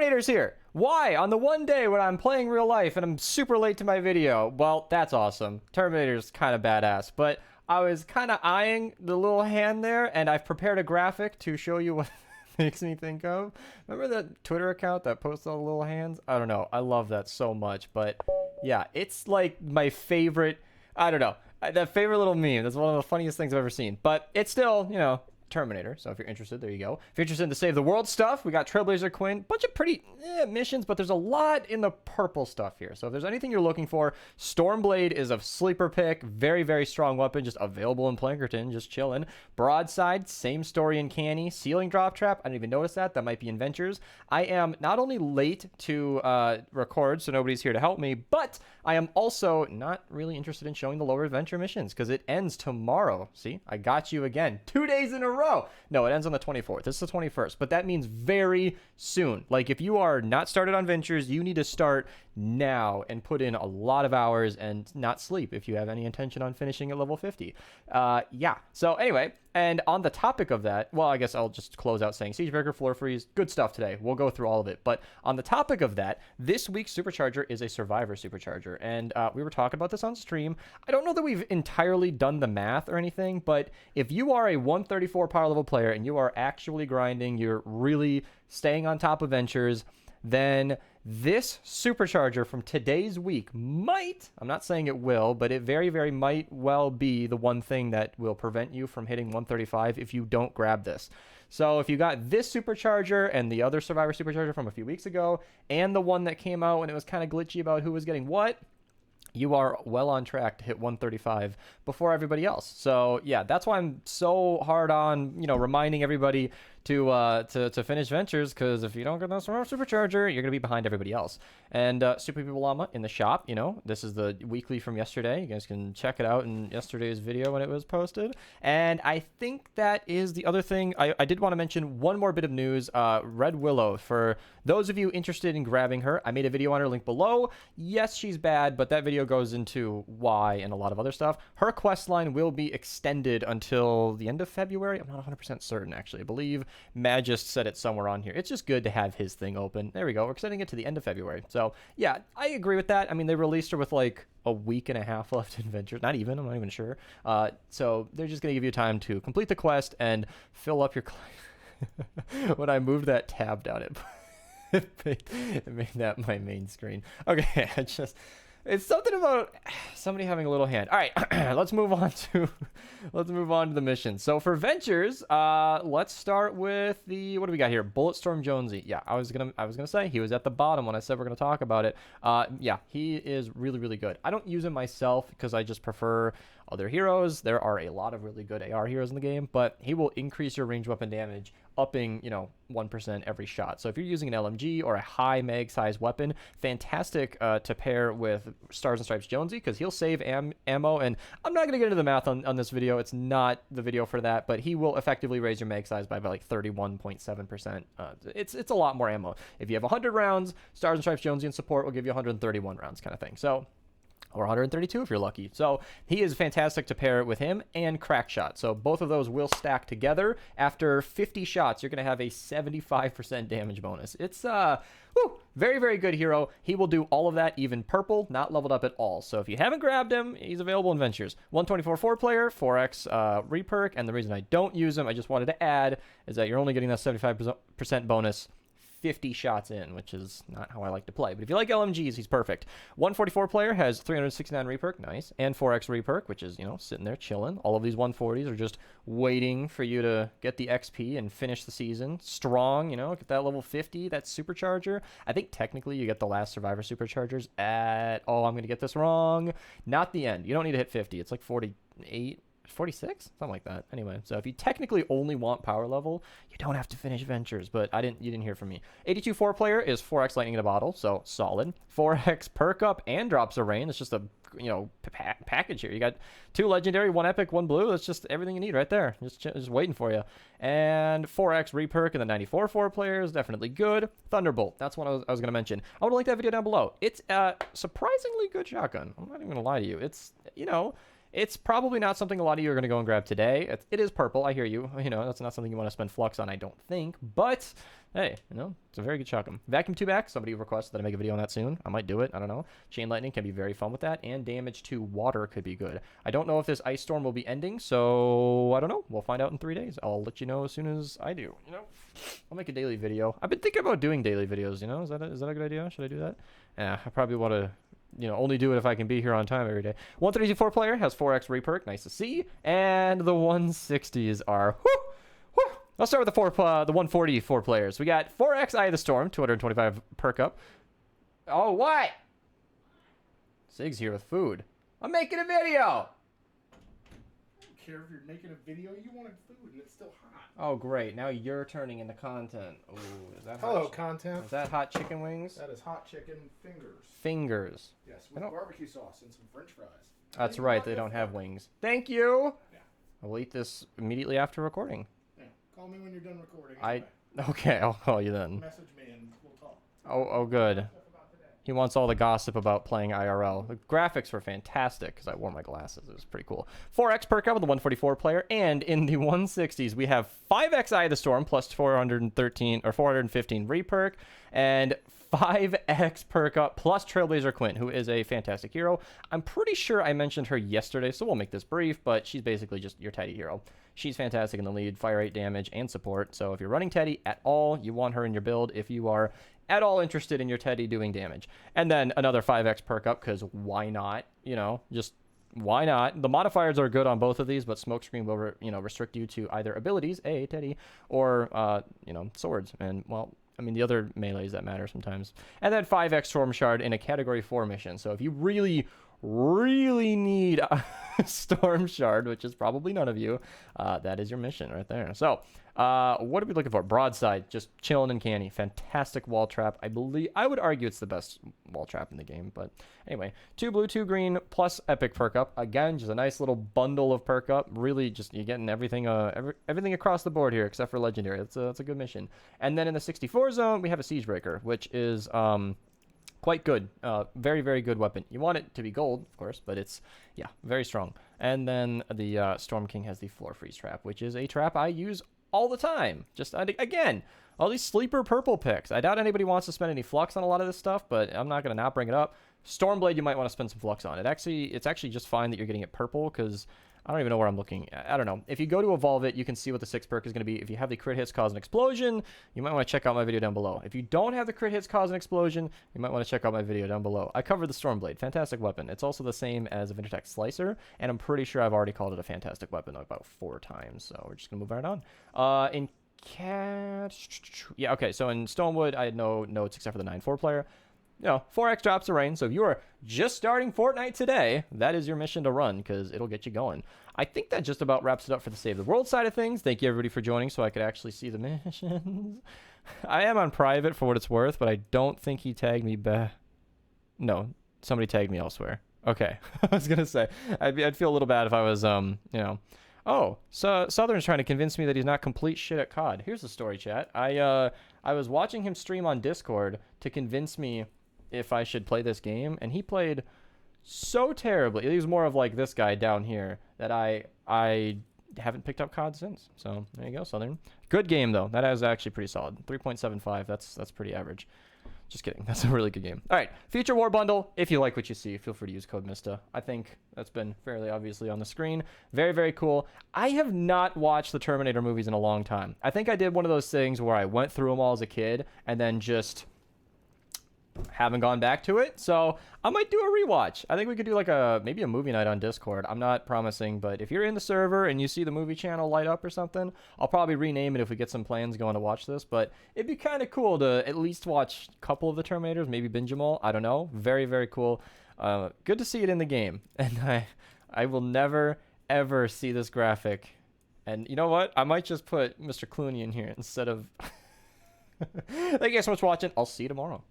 Terminator's here. Why? On the one day when I'm playing real life and I'm super late to my video. Well, that's awesome. Terminator's kind of badass, but I was kind of eyeing the little hand there, and I've prepared a graphic to show you what it makes me think of. Remember that Twitter account that posts all the little hands? I don't know. I love that so much, but yeah, it's like my favorite, I don't know, that favorite little meme. That's one of the funniest things I've ever seen, but it's still, you know, Terminator. So if you're interested, there you go. If you're interested in the Save the World stuff, we got Trailblazer Quinn, bunch of pretty missions, but there's a lot in the purple stuff here. So if there's anything you're looking for, Stormblade is a sleeper pick, very, very strong weapon, just available in Plankerton, just chilling. Broadside, same story in Canny. Ceiling Drop Trap, I didn't even notice that. That might be in Ventures. I am not only late to record, so nobody's here to help me, but I am also not really interested in showing the lower adventure missions because it ends tomorrow. See, I got you again. 2 days in a row. No, it ends on the 24th. This is the 21st, but that means very soon. Like if you are not started on Ventures, you need to start now and put in a lot of hours and not sleep if you have any intention on finishing at level 50. Yeah. So anyway, and on the topic of that, well, I guess I'll just close out saying Siegebreaker, Floor Freeze, good stuff today. We'll go through all of it. But on the topic of that, this week's Supercharger is a Survivor Supercharger. And we were talking about this on stream. I don't know that we've entirely done the math or anything, but if you are a 134 power level player and you are actually grinding, you're really staying on top of Ventures, then this Supercharger from today's week might, I'm not saying it will, but it very, very might well be the one thing that will prevent you from hitting 135 if you don't grab this. So if you got this Supercharger and the other Survivor Supercharger from a few weeks ago, and the one that came out when it was kind of glitchy about who was getting what, you are well on track to hit 135 before everybody else. So yeah, that's why I'm so hard on, you know, reminding everybody to finish Ventures, because if you don't get that Supercharger, you're gonna be behind everybody else. And Super People Llama in the shop, you know, this is the weekly from yesterday. You guys can check it out in yesterday's video when it was posted. And I think that is the other thing. I did want to mention one more bit of news. Red Willow, for those of you interested in grabbing her, I made a video on her, link below. Yes, she's bad, but that video goes into why and a lot of other stuff. Her quest line will be extended until the end of February. I'm not 100% certain, actually. I believe Magist said it somewhere on here. It's just good to have his thing open. There we go. We're extending it to the end of February. So yeah, I agree with that. I mean, they released her with like a week and a half left in Ventures. Not even. I'm not even sure. So they're just going to give you time to complete the quest and fill up your... When I moved that tab down, it made that my main screen. Okay, it's something about somebody having a little hand. All right, let's move on to the mission. So for Ventures, let's start with the, what do we got here? Bulletstorm Jonesy. Yeah, I was gonna say he was at the bottom when I said we're gonna talk about it. Yeah, he is really, really good. I don't use him myself because I just prefer other heroes. There are a lot of really good AR heroes in the game, but he will increase your ranged weapon damage, upping, you know, 1% every shot. So if you're using an LMG or a high mag size weapon, fantastic to pair with Stars and Stripes Jonesy, because he'll save ammo. And I'm not going to get into the math on this video. It's not the video for that, but he will effectively raise your mag size by about like 31.7%. It's a lot more ammo. If you have 100 rounds, Stars and Stripes Jonesy in support will give you 131 rounds kind of thing. So, or 132 if you're lucky. So he is fantastic to pair with him and Crack Shot. So both of those will stack together. After 50 shots, you're going to have a 75% damage bonus. It's very, very good hero. He will do all of that, even purple, not leveled up at all. So if you haven't grabbed him, he's available in Ventures. 124 4-player, 4x reperk. And the reason I don't use him, I just wanted to add, is that you're only getting that 75% bonus 50 shots in, which is not how I like to play. But if you like LMGs, he's perfect. 144 player has 369 reperk, nice, and 4x reperk, which is, you know, sitting there chilling. All of these 140s are just waiting for you to get the XP and finish the season strong, you know, get that level 50, that Supercharger. I think technically you get the last Survivor Superchargers at, oh, I'm going to get this wrong, not the end. You don't need to hit 50. It's like 48, 46, something like that. Anyway, so if you technically only want power level, you don't have to finish Ventures, but you didn't hear from me. 82 4-player is 4x lightning in a bottle, so solid. 4x perk up and drops a rain. It's just a, you know, package here. You got 2 legendary, 1 epic, 1 blue. That's just everything you need right there. Just waiting for you. And 4x reperk in the 94 4-player is definitely good. Thunderbolt, that's what I was going to mention. I would link that video down below. It's a surprisingly good shotgun. I'm not even going to lie to you. It's, you know, It's probably not something a lot of you are going to go and grab today. It is purple, I hear you. You know, that's not something you want to spend flux on, I don't think. But, hey, you know, it's a very good shotgun. Vacuum tube axe, somebody requested that I make a video on that soon. I might do it, I don't know. Chain lightning can be very fun with that, and damage to water could be good. I don't know if this ice storm will be ending, so I don't know. We'll find out in 3 days. I'll let you know as soon as I do, you know. I'll make a daily video. I've been thinking about doing daily videos, you know. Is that a good idea? Should I do that? Yeah, I probably want to, you know, only do it if I can be here on time every day. 134 player has 4x reperk, nice to see. And the 160s are, I'll start with the 144 players. We got 4x Eye of the Storm, 225 perk up. Oh, what? Sig's here with food. I'm making a video. I don't care if you're making a video. You wanted food, and it's still hot. Oh, great. Now you're turning into content. Oh, is that Hello, content. Is that hot chicken wings? That is hot chicken fingers. Fingers. Yes, with barbecue sauce and some French fries. That's right. They don't have wings. Thank you. Yeah. I will eat this immediately after recording. Yeah. Call me when you're done recording. Anyway. Okay, I'll call you then. Message me and we'll talk. Oh, good. He wants all the gossip about playing IRL. The graphics were fantastic because I wore my glasses. It was pretty cool. 4x perk up with the 144 player, and in the 160s we have 5x Eye of the Storm plus 413 or 415 reperk, and 5x perk up plus Trailblazer Quint, who is a fantastic hero. I'm pretty sure I mentioned her yesterday, so we'll make this brief, but she's basically just your Teddy hero. She's fantastic in the lead, fire rate, damage, and support. So if you're running Teddy at all, you want her in your build if you are at all interested in your Teddy doing damage. And then another 5x perk up, because why not? You know, just why not? The modifiers are good on both of these, but Smokescreen will, restrict you to either abilities, Teddy, or, swords. And, well, I mean, the other melees that matter sometimes. And then 5x Storm Shard in a Category 4 mission. So if you really need a Storm Shard, which is probably none of you, that is your mission right there. So what are we looking for? Broadside, just chilling and canny. Fantastic wall trap. I would argue it's the best wall trap in the game, but anyway, 2 blue, 2 green plus epic perk up. Again, just a nice little bundle of perk up. Really, just you're getting everything everything across the board here except for legendary. That's a good mission. And then in the 64 zone we have a siege breaker, which is quite good. Very, very good weapon. You want it to be gold, of course, but it's, yeah, very strong. And then the Storm King has the floor freeze trap, which is a trap I use all the time. Just, again, all these sleeper purple picks. I doubt anybody wants to spend any flux on a lot of this stuff, but I'm not going to not bring it up. Stormblade you might want to spend some flux on. It's actually just fine that you're getting it purple, because I don't even know where I'm looking. I don't know. If you go to evolve it, you can see what the 6 perk is going to be. If you have the crit hits cause an explosion, you might want to check out my video down below. If you don't have the crit hits cause an explosion, you might want to check out my video down below. I covered the Stormblade. Fantastic weapon. It's also the same as a Vintertech Slicer, and I'm pretty sure I've already called it a fantastic weapon about 4 times, so we're just going to move right on. In Cat... Yeah, okay, so in Stonewood, I had no notes except for the 9-4 player. 4x drops of rain, so if you are just starting Fortnite today, that is your mission to run, because it'll get you going. I think that just about wraps it up for the Save the World side of things. Thank you, everybody, for joining so I could actually see the missions. I am on private for what it's worth, but I don't think he tagged me back. No, somebody tagged me elsewhere. Okay, I was going to say, I'd feel a little bad if I was, Oh, so Southern's trying to convince me that he's not complete shit at COD. Here's the story, chat. I was watching him stream on Discord to convince me if I should play this game, and he played so terribly. He was more of like this guy down here that I haven't picked up COD since. So there you go, Southern. Good game though. That is actually pretty solid. 3.75. That's pretty average. Just kidding. That's a really good game. All right, Future War Bundle. If you like what you see, feel free to use code Mista. I think that's been fairly obviously on the screen. Very, very cool. I have not watched the Terminator movies in a long time. I think I did one of those things where I went through them all as a kid and then just haven't gone back to it, so I might do a rewatch. I think we could do like maybe a movie night on Discord. I'm not promising, but if you're in the server and you see the movie channel light up or something, I'll probably rename it if we get some plans going to watch this. But it'd be kind of cool to at least watch a couple of the Terminators, maybe binge them all. I don't know. Very, very cool. Good to see it in the game, and I will never ever see this graphic. And you know what? I might just put Mr. Clooney in here instead of. Thank you guys so much for watching. I'll see you tomorrow.